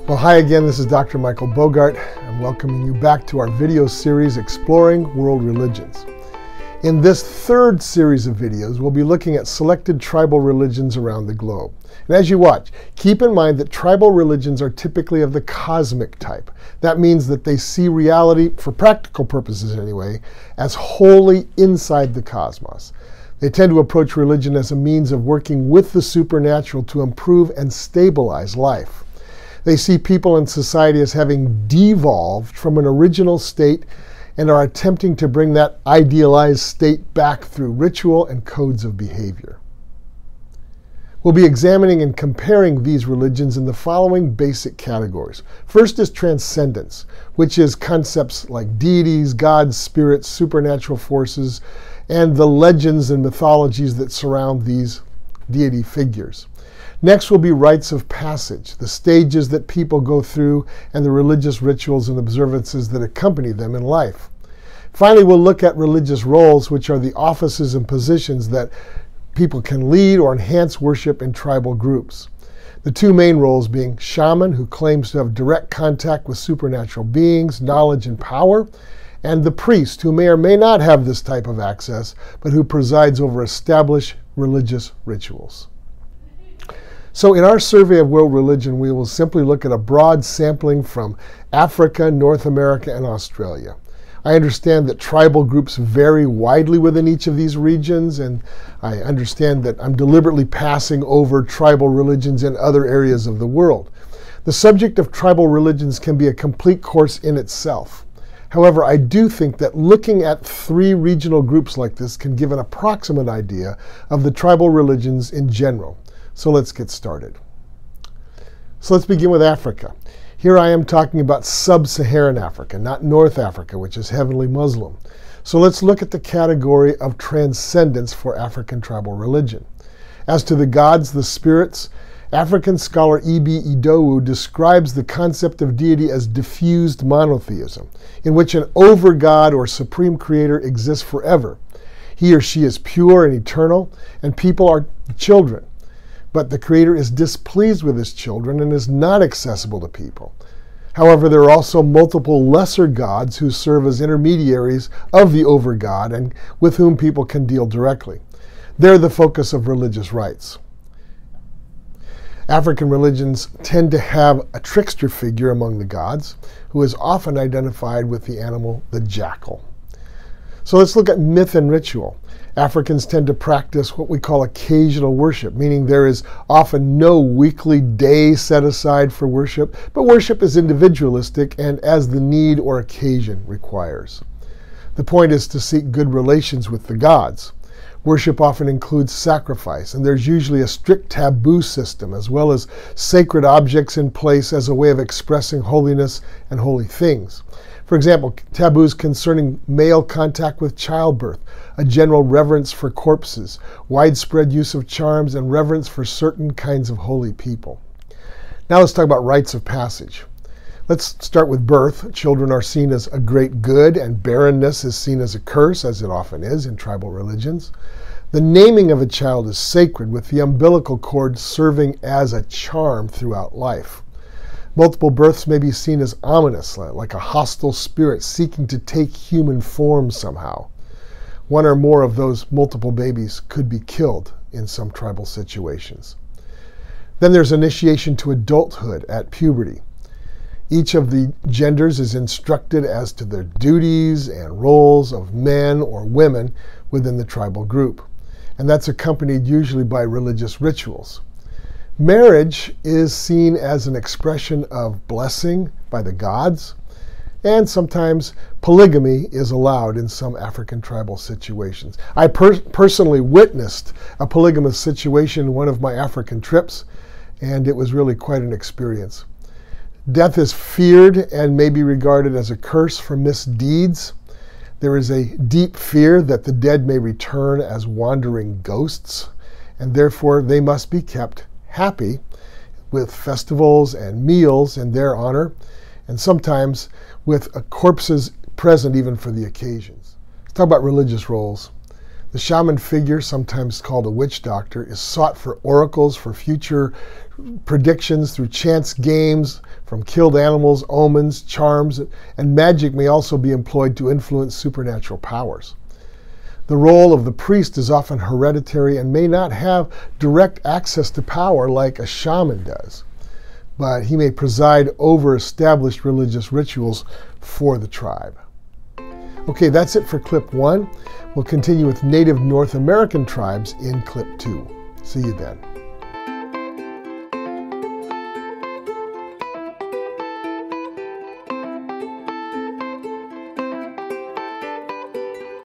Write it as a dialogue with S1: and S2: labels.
S1: Well, hi again, this is Dr. Michael Bogart. I'm welcoming you back to our video series, Exploring World Religions. In this third series of videos, we'll be looking at selected tribal religions around the globe. And as you watch, keep in mind that tribal religions are typically of the cosmic type. That means that they see reality, for practical purposes anyway, as wholly inside the cosmos. They tend to approach religion as a means of working with the supernatural to improve and stabilize life. They see people in society as having devolved from an original state and are attempting to bring that idealized state back through ritual and codes of behavior. We'll be examining and comparing these religions in the following basic categories. First is transcendence, which is concepts like deities, gods, spirits, supernatural forces, and the legends and mythologies that surround these deity figures. Next will be rites of passage, the stages that people go through and the religious rituals and observances that accompany them in life. Finally, we'll look at religious roles, which are the offices and positions that people can lead or enhance worship in tribal groups. The two main roles being shaman, who claims to have direct contact with supernatural beings, knowledge, and power, and the priest, who may or may not have this type of access, but who presides over established religious rituals. So in our survey of world religion, we will simply look at a broad sampling from Africa, North America, and Australia. I understand that tribal groups vary widely within each of these regions, and I understand that I'm deliberately passing over tribal religions in other areas of the world. The subject of tribal religions can be a complete course in itself. However, I do think that looking at three regional groups like this can give an approximate idea of the tribal religions in general. So let's get started. So let's begin with Africa. Here I am talking about Sub-Saharan Africa, not North Africa, which is heavily Muslim. So let's look at the category of transcendence for African tribal religion. As to the gods, the spirits, African scholar E.B. Idowu describes the concept of deity as diffused monotheism, in which an over-god or supreme creator exists forever. He or she is pure and eternal, and people are children. But the Creator is displeased with His children and is not accessible to people. However, there are also multiple lesser gods who serve as intermediaries of the over-god and with whom people can deal directly. They're the focus of religious rites. African religions tend to have a trickster figure among the gods, who is often identified with the animal, the jackal. So let's look at myth and ritual. Africans tend to practice what we call occasional worship, meaning there is often no weekly day set aside for worship, but worship is individualistic and as the need or occasion requires. The point is to seek good relations with the gods. Worship often includes sacrifice, and there's usually a strict taboo system, as well as sacred objects in place as a way of expressing holiness and holy things. For example, taboos concerning male contact with childbirth, a general reverence for corpses, widespread use of charms, and reverence for certain kinds of holy people. Now let's talk about rites of passage. Let's start with birth. Children are seen as a great good, and barrenness is seen as a curse, as it often is in tribal religions. The naming of a child is sacred, with the umbilical cord serving as a charm throughout life. Multiple births may be seen as ominous, like a hostile spirit seeking to take human form somehow. One or more of those multiple babies could be killed in some tribal situations. Then there's initiation to adulthood at puberty. Each of the genders is instructed as to their duties and roles of men or women within the tribal group, and that's accompanied usually by religious rituals. Marriage is seen as an expression of blessing by the gods, and sometimes polygamy is allowed in some African tribal situations. I personally witnessed a polygamous situation in one of my African trips, and it was really quite an experience. Death is feared and may be regarded as a curse for misdeeds. There is a deep fear that the dead may return as wandering ghosts, and therefore they must be kept happy with festivals and meals in their honor, and sometimes with corpses present even for the occasions. Let's talk about religious roles. The shaman figure, sometimes called a witch doctor, is sought for oracles for future predictions through chance games, from killed animals, omens, charms, and magic may also be employed to influence supernatural powers. The role of the priest is often hereditary and may not have direct access to power like a shaman does, but he may preside over established religious rituals for the tribe. Okay, that's it for clip 1. We'll continue with Native North American tribes in clip 2. See you then.